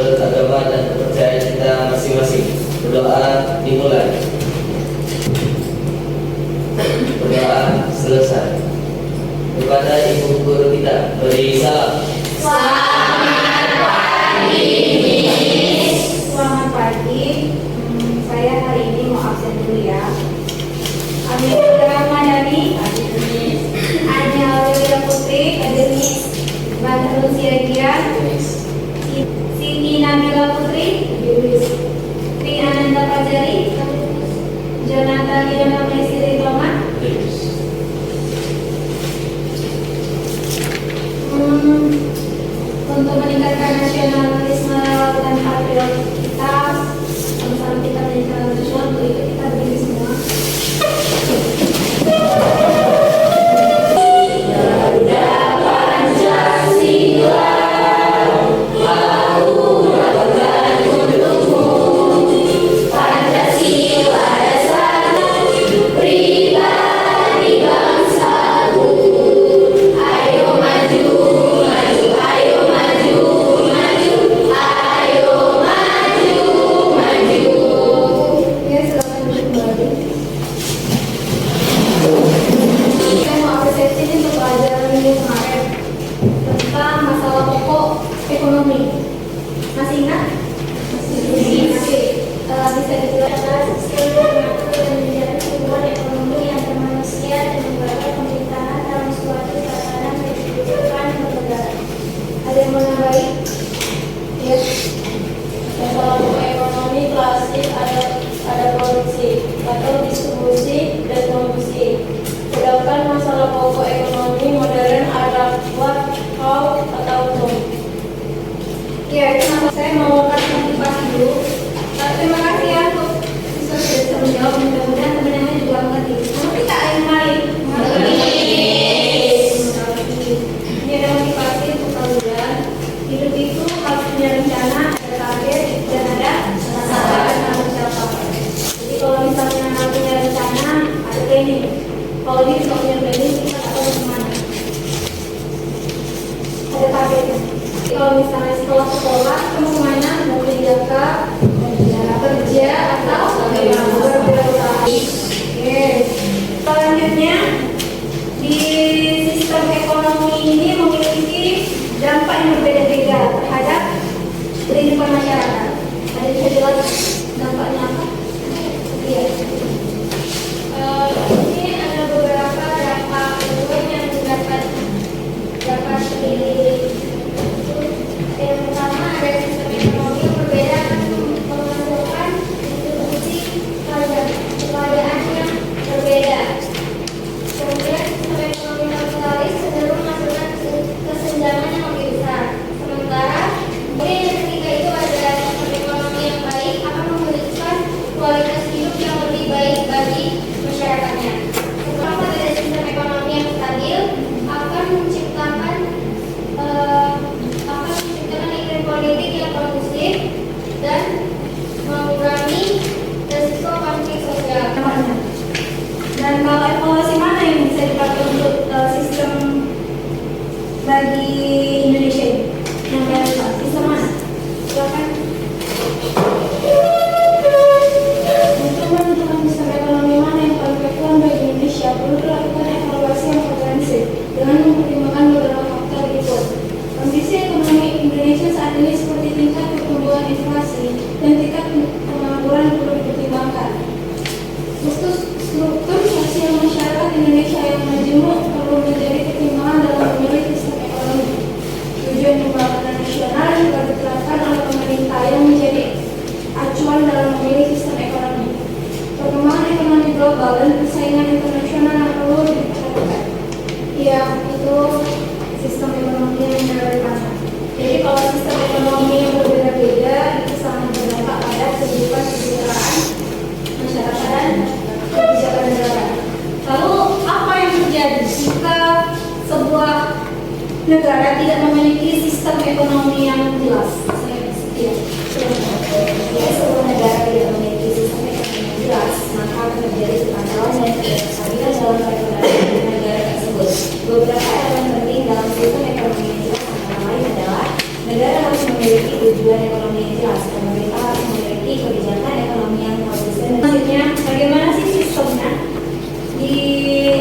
menurut agama dan kepercayaan kita masing-masing. Berdoa dimulai. Berdoa selesai. Kepada ibu guru kita beri salam. Selamat pagi, Miss. Selamat pagi. Saya hari ini mau absen dulu ya. Amelia Ramadhani, Anya Aurelia Putri, Miss. Badrul Siagian, Siti Nabila Putri, Tri Ananda Fajari, Jonathan Lionel Messi Ridwan. Untuk meningkatkan nasionalisme dan patriotisme kita, sama-sama kita meningkatkan nasional, untuk itu kita berdiri semua. Masih ingat? Bisa dijelaskan hubungan ekonomi yang bermanusia dan membangun pemerintahan dalam suatu tatanan kehidupan bernegara. Ada yang mau nambahin? Ya. Masalah pokok ekonomi klasik ada produksi atau distribusi dan produksi. Sedangkan masalah pokok ekonomi modern ada what, how, atau whom. Ya, itu saya mau kasih motivasi dulu. Terima kasih ya untuk siswa sudah bisa menjawab. Mudah-mudahan teman-teman juga mengerti. Namun kita yang lain ini ada motivasi untuk kalian. Hidup itu harus punya rencana, ada target, dan ada sasaran yang harus dicapai. Jadi kalau misalnya nggak punya rencana, ada planning. Kalau ini nggak punya planning, kita nggak tahu kemana. Ada targetnya. Kalau misalnya setelah sekolah, kamu kemana? Mau kuliah, kerja, atau berwirausaha. Selanjutnya, di sistem ekonomi ini memiliki dampak yang berbeda-beda terhadap kehidupan masyarakat. Ada yang bisa jelas dampaknya apa? Iya. Ini ada beberapa dampak yang dapat dilihat. Yang pertama ada sistem ekonomi yang berbeda menghasilkan distribusi keadaan yang berbeda. Kemudian sistem ekonomi kapitalis cenderung menghasilkan kesenjangan yang lebih besar. Sementara kemudian yang ketiga itu ada sistem ekonomi yang baik akan memberikan kualitas hidup yang lebih baik bagi masyarakatnya. Sementara ada sistem ekonomi yang stabil akan menciptakan politik yang kondusif dan mengurangi risiko konflik sosial. Dan kalau evaluasi mana yang bisa dipakai untuk sistem bagi Indonesia ini? Yang relevan, sistem mana? Silakan. Untuk menentukan sistem ekonomi mana yang paling efektif bagi Indonesia, perlu dilakukan evaluasi yang komprehensif dengan mempertimbangkan beberapa faktor berikut. Kondisi ekonomi Indonesia saat ini seperti tingkat pertumbuhan inflasi dan tingkat pengangguran perlu dipertimbangkan. Struktur sosial masyarakat Indonesia yang majemuk perlu menjadi pertimbangan dalam memilih sistem ekonomi. Tujuan pembangunan nasional juga diterapkan oleh pemerintah yang menjadi acuan dalam memilih sistem ekonomi. Perkembangan ekonomi global dan persaingan internasional yang perlu diperhatikan. Ya, itu sistem ekonomi yang relevan. Jadi kalau sistem ekonomi yang berbeda-beda itu sangat berdampak pada kehidupan kesejahteraan masyarakat dan kebijakan negara. Lalu apa yang terjadi jika sebuah negara tidak memiliki sistem ekonomi yang jelas? Sebuah negara tidak memiliki sistem ekonomi yang jelas, maka akan terjadi kekacauan dan ketidakstabilan dalam perekonomian negara tersebut. Beberapa elemen penting dalam sistem ekonomi yang jelas antara lain adalah negara memiliki tujuan ekonomi yang jelas. Pemerintah harus memiliki kebijakan ekonomi yang konsisten. Selanjutnya, bagaimana sih sistemnya di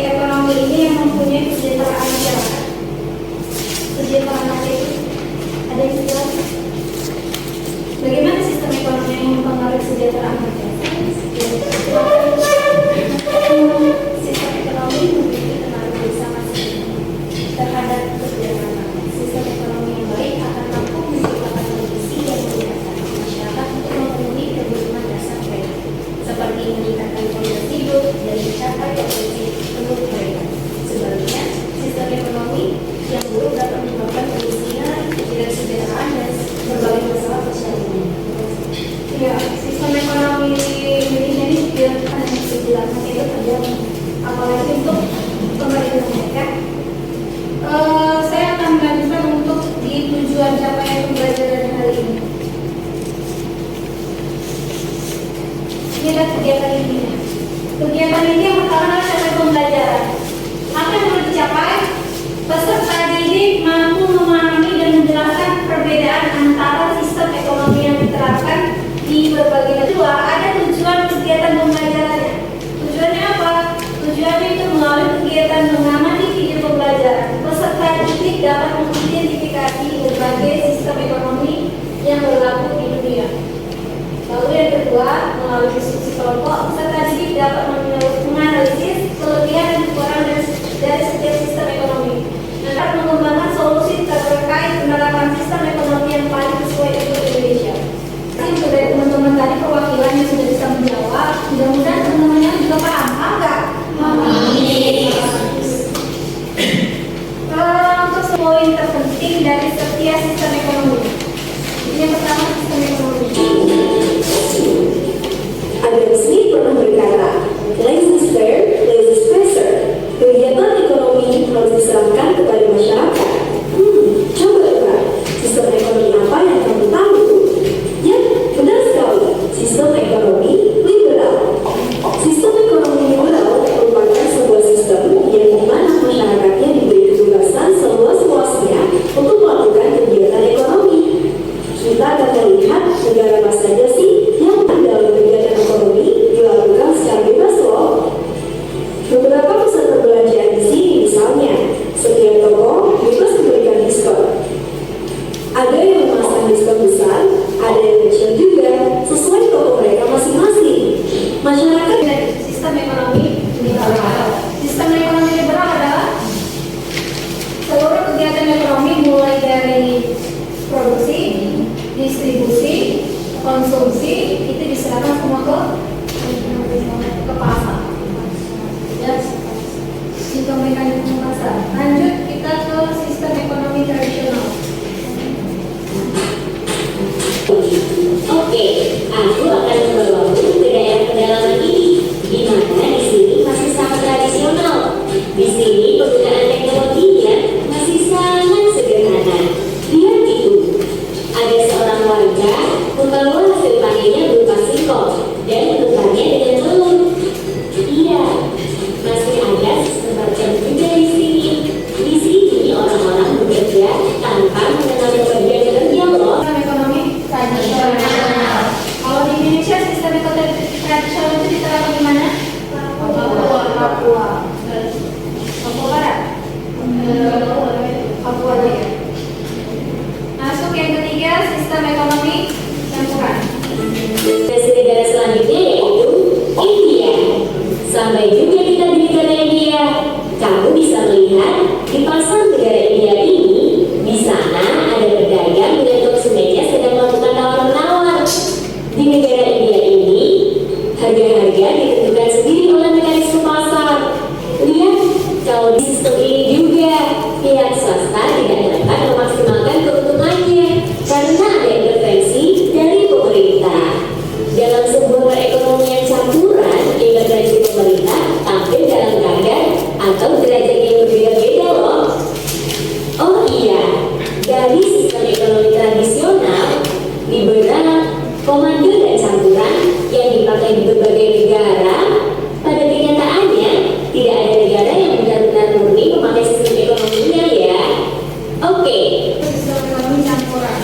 ekonomi ini yang mempunyai kesejahteraan masyarakat? Kesejahteraan rakyat itu ada yang jelas? Bagaimana sistem ekonomi yang mempengaruhi kesejahteraan rakyat? Sistem ekonomi memiliki pengaruh yang sangat signifikan terhadap kesejahteraan rakyat. Sistem ekonomi yang baik akan mampu menciptakan kondisi yang memudahkan masyarakat untuk memenuhi kebutuhan dasar mereka, seperti meningkatkan kualitas hidup dan mencapai potensi penuh mereka. Sebaliknya, sistem ekonomi yang buruk dapat menyebabkan kemiskinan, ketidaksejahteraan, dan berbagai masalah sosial lainnya. Ya, sistem ekonomi di Indonesia ini juga kan dijelaskan itu terjadi, apalagi untuk pemerintahnya kan. Saya akan melanjutkan untuk di tujuan capaian pembelajaran hari ini. Ini adalah kegiatan intinya. Kegiatan inti yang pertama adalah capaian pembelajaran. Apa yang perlu dicapai? Peserta didik mampu memahami dan menjelaskan perbedaan antara sistem ekonomi yang diterapkan di berbagai negara. Ada tujuan kegiatan pembelajarannya. Tujuannya apa? Tujuannya itu melalui kegiatan mengamati video pembelajaran. Peserta didik dapat mengidentifikasi berbagai sistem ekonomi yang berlaku di dunia. Lalu yang kedua, melalui diskusi kelompok, peserta didik dapat menganalisis kelebihan dan kekurangan dari setiap sistem ekonomi dan dapat mengembangkan solusi terkait penerapan sistem ekonomi yang paling sesuai untuk Indonesia. Untuk dari teman-teman tadi perwakilan yang sudah bisa menjawab, mudah-mudahan teman-teman yang juga paham, enggak? Untuk poin terpenting dari setiap sistem ekonomi. Yang pertama, sistem ekonomi. Adam Smith pernah berkata, "Less is fair, less is wiser." Kegiatan ekonomi harus diserahkan kepada masyarakat. Coba lihat, sistem ekonomi apa yang kamu tahu? Ya, benar sekali. Sistem ekonomi liberal. Sistem ekonomi liberal merupakan sebuah sistem yang dimana masyarakatnya diberi kebebasan seluas-luasnya untuk melakukan kegiatan ekonomi. Kita akan melihat negara apa saja sih yang dalam kegiatan ekonomi dilakukan secara bebas loh. Beberapa pusat perbelanjaan di sini misalnya, setiap toko bebas memberikan diskon. Ada yang memasang diskon besar, ada yang kecil juga, sesuai toko mereka masing-masing. Masyarakat Sistem ekonomi liberal. Sistem ekonomi liberal adalah seluruh kegiatan ekonomi mulai dari produksi, distribusi, konsumsi itu diserahkan semua ke pasar. Ya, sistem mekanisme pasar. Lanjut kita ke sistem ekonomi tradisional. Oke, aku akan membawamu ke daerah pedalaman ini, di mana di sini masih sangat tradisional. Di sini penggunaan teknologinya masih sangat sederhana. Lihat itu, ada seorang warga membawa hasil panennya berupa singkong dan menukarnya dengan telur. Iya, masih ada sistem barter juga di sini. Di sini orang-orang bekerja tanpa mengenal pembagian kerja loh. Sistem ekonomi tradisional. Kalau di Indonesia sistem ekonomi tradisional itu diterapkan di mana? Papua. Papua Barat. Papua ya. Masuk yang ketiga, sistem ekonomi campuran. Destinasi negara selanjutnya yaitu India. Sampai juga kita di negara India. Kamu bisa melihat di pasar negara India ini, di sana ada pedagang dengan konsumennya sedang melakukan tawar-menawar. Di negara India ini, harga-harga ditentukan sendiri oleh mekanisme pasar. Lihat, kalau di sistem ini juga pihak swasta tidak dapat memaksimalkan keuntungannya karena ada intervensi dari pemerintah. Dalam sebuah perekonomian campuran, intervensi pemerintah tampil dalam kadar atau derajat yang berbeda-beda loh. Oh iya, dari sistem ekonomi tradisional, liberal, komando dan campuran yang dipakai di berbagai negara, pada kenyataannya tidak ada negara yang benar-benar murni memakai sistem ekonominya ya. Oke. Sistem ekonomi campuran.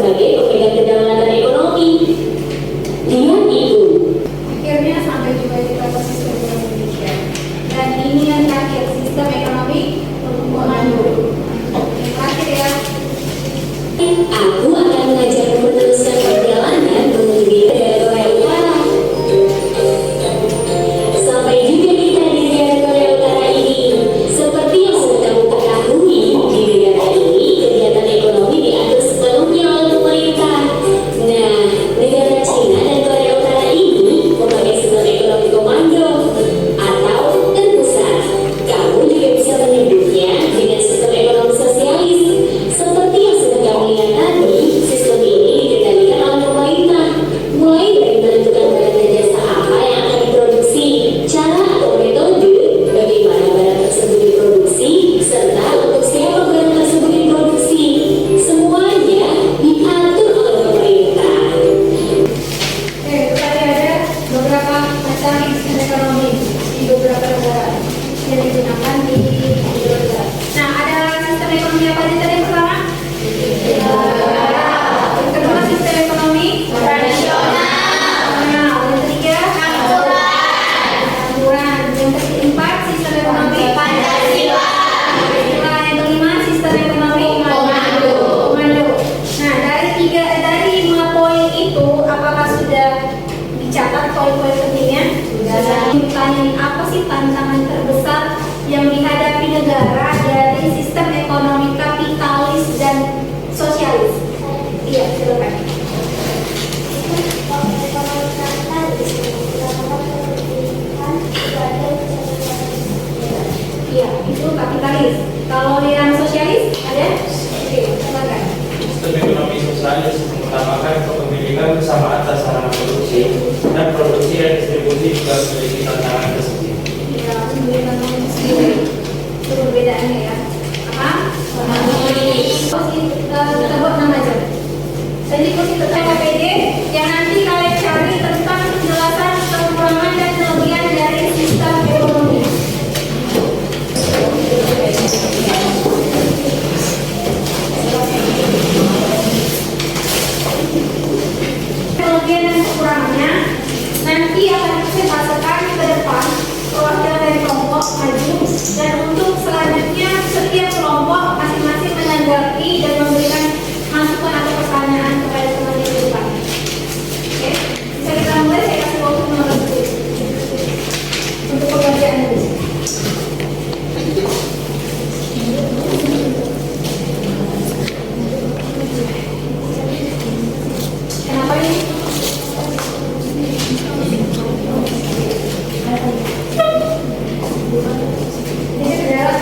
sebagai pemegang kedaulatan ekonomi. Lihat itu. Akhirnya sampai juga di proses sistem ekonomi Indonesia. Dan ini yang terakhir, sistem ekonomi memandu. Yang terakhir ya. Aku akan mengajarmu meneruskan perjalanan menuju negara Korea Utara. Sampai juga kita di negara Korea Utara ini. Seperti yang sudah kamu ketahui, di negara ini kegiatan ekonomi diatur sepenuhnya oleh pemerintah. Nah, negara Cina dan Korea Utara ini memakai sistem ekonomi komando atau terpusat. Kamu juga bisa menyebutnya dengan sistem ekonomi sosialis. Seperti yang sudah kamu lihat tadi, sistem ini dikendalikan oleh pemerintah. Mulai dari menentukan barang dan jasa apa yang akan diproduksi, cara atau metode, bagaimana barang tersebut diproduksi, serta untuk siapa barang tersebut diproduksi. Semuanya diatur oleh pemerintah. Oke, itu tadi ada beberapa macam sistem ekonomi di beberapa negara yang digunakan di Indonesia. Nah, ada sistem ekonomi apa aja tadi yang pertama? Yang kedua sistem ekonomi tradisional. Yang ketiga aturan. Yang keempat sistem ekonomi Pancasila. Yang kelima sistem ekonomi komando. Nah, dari 5 poin itu apakah sudah dicatat poin-poin pentingnya? Sudah. Ditanyain apa sih tantangan terbesar yang dihadapi negara dari sistem ekonomi kapitalis dan sosialis? Iya, silakan. Iya, itu kapitalis. Kalau yang sosialis ada? Oke, silakan. Sistem ekonomi sosialis mengutamakan kepemilikan bersama atas sarana produksi dan produksi dan distribusi juga memiliki tantangan tersendiri. Iya, memberikan nama sendiri. Itu perbedaannya ya. Apa? Kita buat nama aja. Jadi kursi tentang KPD yang nanti kalian cari tentang penjelasan kekurangan dan kelebihan dari sistem ekonomi. Kelebihan dan kekurangannya nanti akan saya bahasakan ke depan perwakilan dari kelompok maju, dan untuk selanjutnya setiap kelompok masing-masing menanggapi dan memberikan masukan atau pertanyaan kepada teman di depan. Oke, bisa kita mulai. Saya kasih waktu 15 menit untuk pengerjaan ini. Kenapa ini? Ini saudara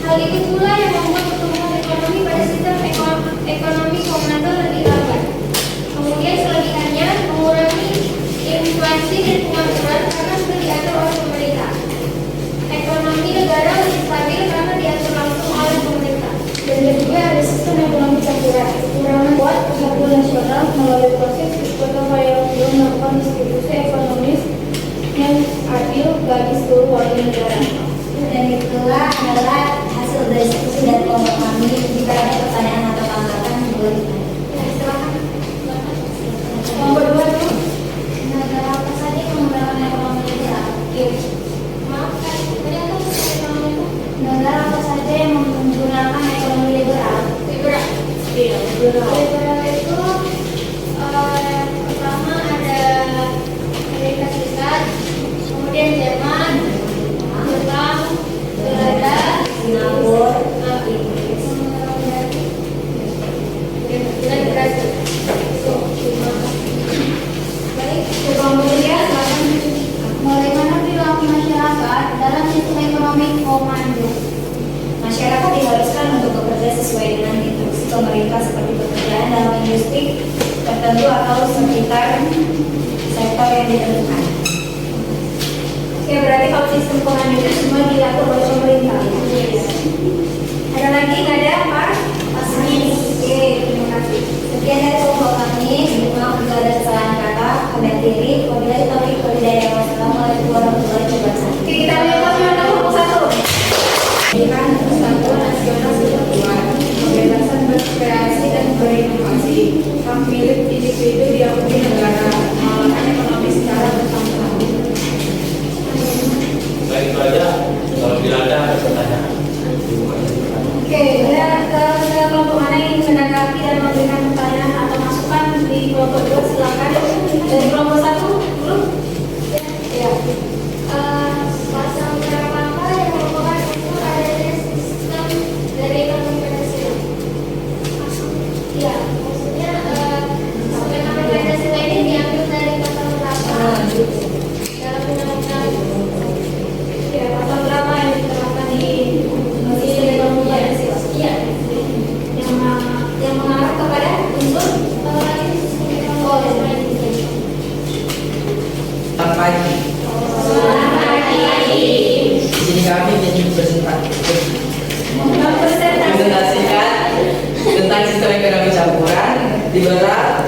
Hal itu pula yang membuat pertumbuhan ekonomi pada sistem ekonomi komando lebih lambat. Kemudian selebihnya mengurangi inflasi dan pengaturan karena sudah diatur oleh pemerintah. Ekonomi negara lebih stabil karena diatur langsung oleh pemerintah. Dan ketiga ada sistem ekonomi campuran. Kekurangan kuat kesatuan nasional melalui proses gotong royong belum melakukan distribusi ekonomis yang adil bagi seluruh warga negara. Dan itulah adalah hasil dari diskusi dari kelompok kami. Jika ada pertanyaan atau tanggapan, boleh Silakan. Nomor 2 itu Negara apa saja yang menggunakan ekonomi liberal? Maaf, tadi apa ekonomi itu? negara apa saja yang menggunakan ekonomi liberal? Liberal. Iya, Liberal itu yang pertama ada Amerika Serikat, kemudian Jerman, Jepang, Belanda, Singapura, Inggris, dan Brazil. Itu lima. Baik, kemudian bagaimana perilaku masyarakat dalam sistem ekonomi komando? masyarakat diharuskan untuk bekerja sesuai dengan instruksi pemerintah seperti pekerjaan dalam industri tertentu atau sekitar sektor yang ditentukan. Oke, berarti kalau sistem komando itu semua diatur oleh pemerintah. Ada lagi nggak ada apa? Pasalnya Oke, terima kasih. sekian dari kelompok kami. Maaf jika ada kesalahan kata, kami akhiri. Wabillahi taufiq wal hidayah. Wassalamualaikum warahmatullahi wabarakatuh. Oke, kita lihat nomor 1. Pendidikan Persatuan Nasional Kesatuan, kebebasan berkreasi dan berinovasi, hak milik individu diakui negara, pengelolaan ekonomi secara bersama-sama. Baik, itu aja. Kalau bila ada pertanyaan. Oke, ya ke kelompok mana yang ingin menanggapi dan memberikan pertanyaan atau masukan di kelompok 2 silakan. Dari kelompok 1 dulu. Ya. Pasal berapa yang merupakan unsur adanya sistem dari ekonomi Pancasila? Iya, maksudnya sistem ekonomi Pancasila ini diambil dari pasal berapa dalam undang-undang? Ya, pasal berapa yang diterapkan di sistem ekonomi Pancasila? Iya, Yang mengarah kepada unsur ini sistem ekonomi Pancasila. Selamat pagi. Di sini kami menjadi presentasikan tentang sistem ekonomi campuran, liberal,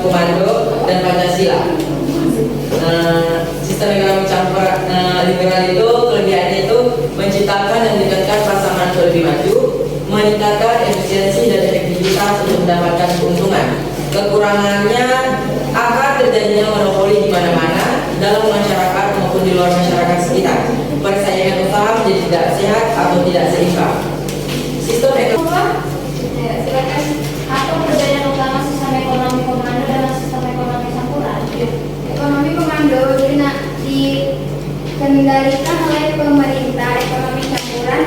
komando, dan Pancasila. Sistem ekonomi campuran liberal itu kelebihannya itu menciptakan dan meningkatkan pasangan lebih maju, meningkatkan efisiensi dan efektivitas untuk mendapatkan keuntungan. Kekurangannya akan terjadinya monopoli di mana-mana dalam masyarakat maupun di luar masyarakat sekitar. Persaingan usaha menjadi tidak sehat atau tidak seimbang. Sistem ekonomi Ya, silakan. Apa perbedaan utama sistem ekonomi komando dan sistem ekonomi campuran? Ekonomi komando dikendalikan oleh pemerintah. Ekonomi campuran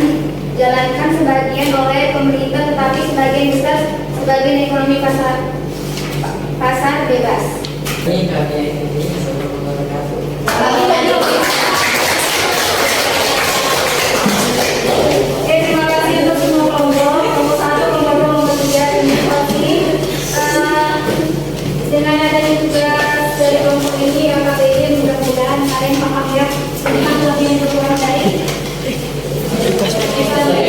dijalankan sebagian oleh pemerintah, tetapi sebagian besar sebagian ekonomi pasar bebas. ini kami ini sebelum berkata. Oke, terima kasih untuk semua kelompok. Kelompok 1, kelompok 2, kelompok 3, terima kasih. Dengan adanya tugas dari kelompok ini yang KBI, mudah-mudahan kalian paham ya tentang lebih dan kekurangan dari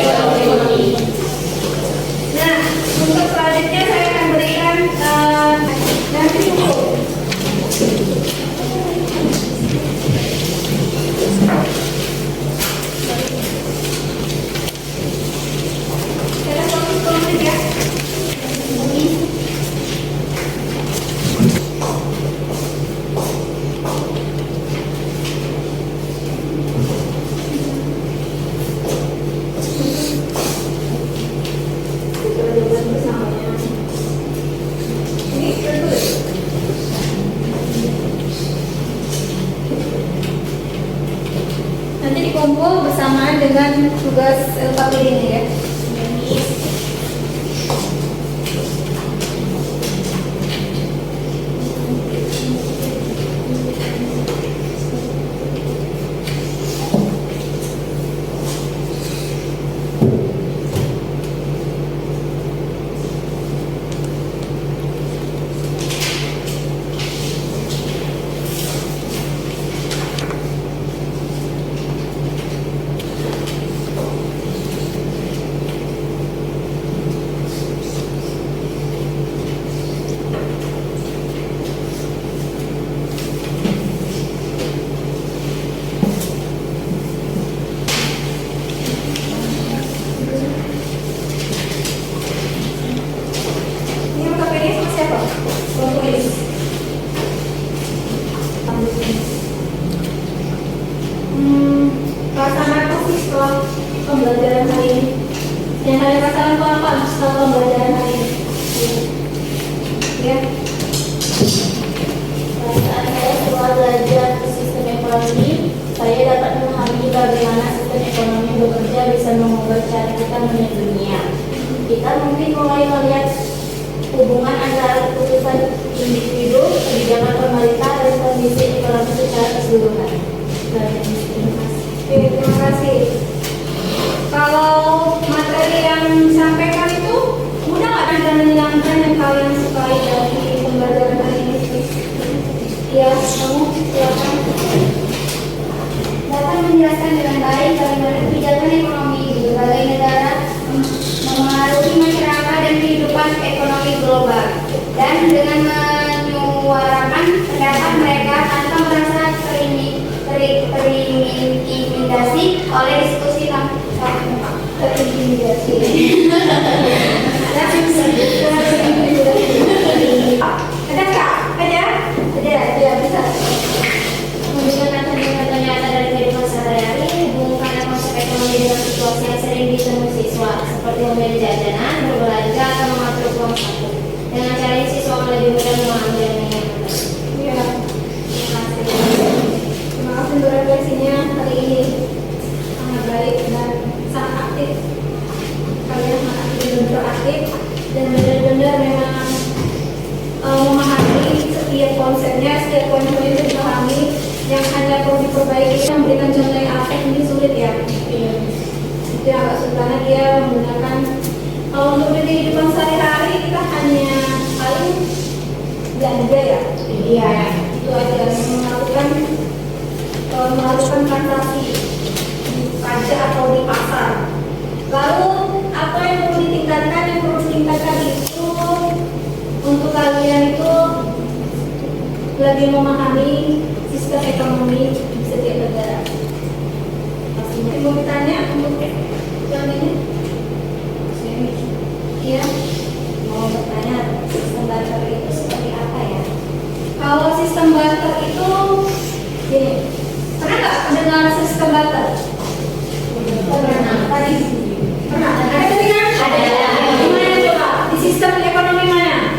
ekonomi. Nah, untuk selanjutnya saya akan berikan nanti buku. Kalian fokus ya. Nanti dikumpul bersamaan dengan tugas LKPD ini ya. Yang kalian rasakan itu apa setelah pembelajaran hari ini? Ya. Saat saya setelah belajar sistem ekonomi, saya dapat memahami bagaimana sistem ekonomi bekerja bisa mengubah cara kita melihat dunia. Kita mungkin mulai melihat hubungan antara keputusan individu, kebijakan pemerintah, dan kondisi ekonomi secara keseluruhan. Oke, terima kasih. Kalau materi yang disampaikan itu mudah nggak Anda menyenangkan yang kalian sukai dari pembelajaran hari ini? Ya, kamu silakan. Dapat menjelaskan dengan baik bagaimana kebijakan ekonomi di berbagai negara memengaruhi masyarakat dan kehidupan ekonomi global, dan dengan menyuarakan pendapat mereka tanpa merasa terintimidasi oleh diskusi tanpa Terintimidasi. Ada nggak? Ada? Ada, bisa. Menunjukkan contoh-contoh nyata dari kehidupan sehari-hari, hubungkan konsep ekonomi dengan situasi yang sering ditemui siswa, seperti memilih jajanan, berbelanja, atau mengatur uang saku. Dengan cara ini siswa akan lebih mudah memahami dan mengingat. Iya. Terima kasih. Terima kasih untuk refleksinya hari ini. Sangat baik dan sangat aktif. Kalian sangat aktif dan proaktif dan benar-benar memang memahami setiap konsepnya, setiap poin-poin itu dipahami. Yang hanya perlu diperbaiki, memberikan contoh yang aktif ini sulit ya. Itu yang agak sulit karena dia menggunakan untuk di kehidupan sehari-hari kita hanya paling belanja ya. Iya. Itu aja melakukan transaksi di pajak atau di pasar. Lalu apa yang perlu ditingkatkan? Yang perlu ditingkatkan itu untuk kalian itu lebih memahami sistem ekonomi di setiap negara. Pastinya. Mau ditanya untuk yang ini? Iya. Mau bertanya sistem barter itu seperti apa ya? Kalau sistem barter itu gini, pernah nggak mendengar sistem barter? Pernah. Tadi pernah. Ada kan? Ada. Di mana coba? Di sistem ekonomi mana?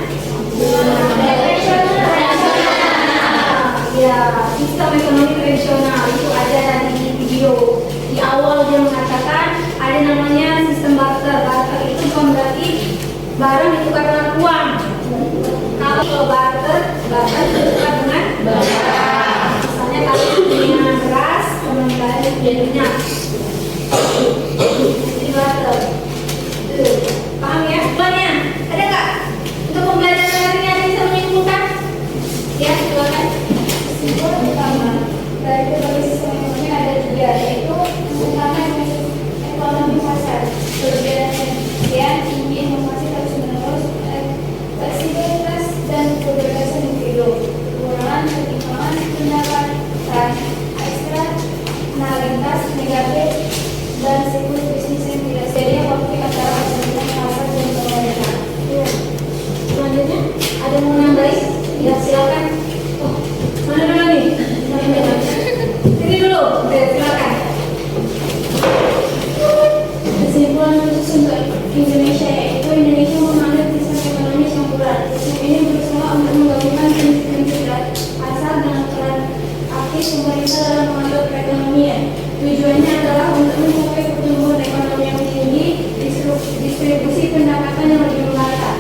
Ya, sistem ekonomi tradisional itu ada tadi di video. Di awal dia mengatakan ada namanya sistem barter. Barter itu bukan berarti barang ditukar dengan uang. Kalau barter ditukar dengan barang. Misalnya kalian punya beras, teman kalian punya minyak. Ini barter. Paham ya? Banyak. Ada nggak? Untuk pembelajaran hari ini ada yang bisa menyimpulkan? Ya, silakan. Kesimpulan utama dari berbagai sistem ekonomi ada tiga, yaitu pertama ekonomi pasar, kemudian tinggi inovasi terus-menerus, fleksibilitas dan kebebasan individu, kekurangan ketimpangan pendapatan ekstra, analitas negatif, dan siklus bisnis yang tidak steril konflik antara kepentingan pasar dan pemerintah. Selanjutnya ada yang mau nambahin? Ya, silakan. Oh, mana dulu nih? Ini dulu. Oke, silakan. Kesimpulan khusus untuk Indonesia yaitu Indonesia menganut sistem ekonomi yang plural. Sistem ini berusaha untuk menggabungkan prinsip-prinsip asal dengan peran aktif pemerintah dalam mengatur perekonomian. Tujuannya adalah untuk mencapai pertumbuhan ekonomi yang tinggi, distribusi pendapatan yang lebih merata,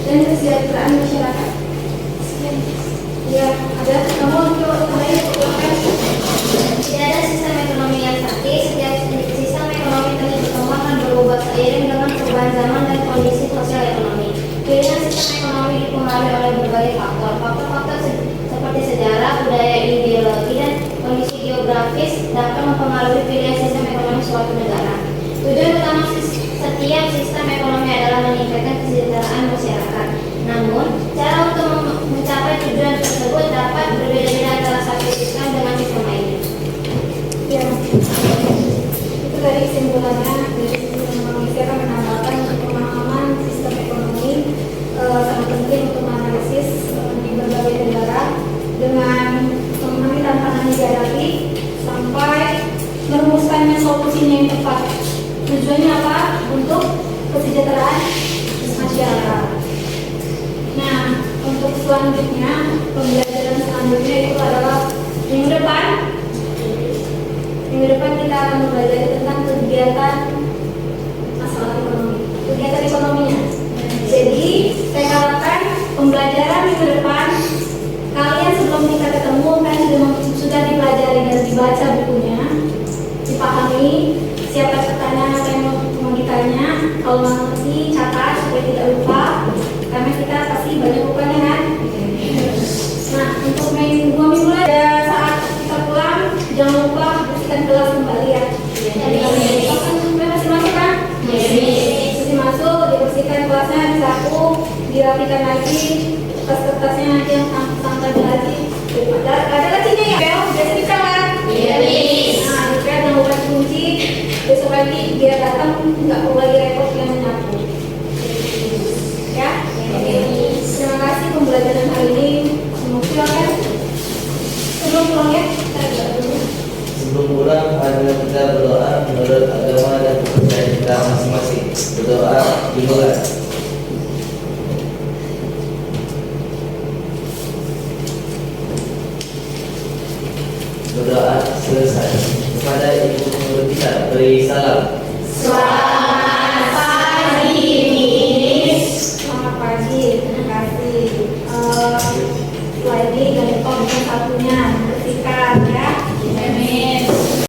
dan kesejahteraan masyarakat. Ya, ada kamu untuk lain. Tidak ada sistem ekonomi yang statis. Setiap sistem ekonomi terus berkembang dan berubah seiring dengan perubahan zaman dan kondisi sosial ekonomi. Pilihan sistem ekonomi dipengaruhi oleh berbagai faktor. Faktor-faktor seperti sejarah, budaya, ideologi, dan kondisi geografis dapat mempengaruhi pilihan sistem ekonomi suatu negara. Tujuan utama setiap sistem ekonomi adalah meningkatkan kesejahteraan masyarakat. Namun, cara untuk mencapai tujuan tersebut dapat berbeda-beda antara satu sistem dengan sistem lainnya. Ya, itu dari kesimpulannya. Dari sisi ekonomi akan menambahkan untuk pemahaman sistem ekonomi sangat penting untuk menganalisis di berbagai negara dengan memahami tantangan yang dihadapi sampai merumuskannya solusinya yang tepat. Tujuannya apa? Untuk kesejahteraan masyarakat. Nah, untuk selanjutnya, pembelajaran selanjutnya itu adalah minggu depan. Minggu depan kita akan mempelajari tentang kegiatan masalah ekonomi, kegiatan ekonominya. Jadi, saya harapkan pembelajaran minggu depan kalian sebelum kita ketemu kan sudah dipelajari dan dibaca bukunya, dipahami, siapa pertanyaan apa yang mau ditanya, kalau nggak ngerti catat supaya tidak lupa, karena kita pasti banyak bukunya kan. Nah, untuk dua minggu lagi saat kita pulang jangan lupa bersihkan kelas kembali ya. Masih masuk kan? Masih masuk, dibersihkan kelasnya, disapu, dirapikan lagi, kertas-kertasnya nanti yang santai lagi. Ada lacinya ya, Bel? Biasa bisa kan? Iya. Nah, dipel jangan lupa kunci. Besok lagi biar datang nggak perlu lagi repot yang menyapu. Ya? Terima kasih pembelajaran hari ini. Silakan. Sebelum pulang ya, kita doa dulu. Sebelum pulang, mari kita berdoa menurut agama dan kepercayaan kita masing-masing. Berdoa dimulai. Berdoa selesai. Kepada ibu guru kita beri salam.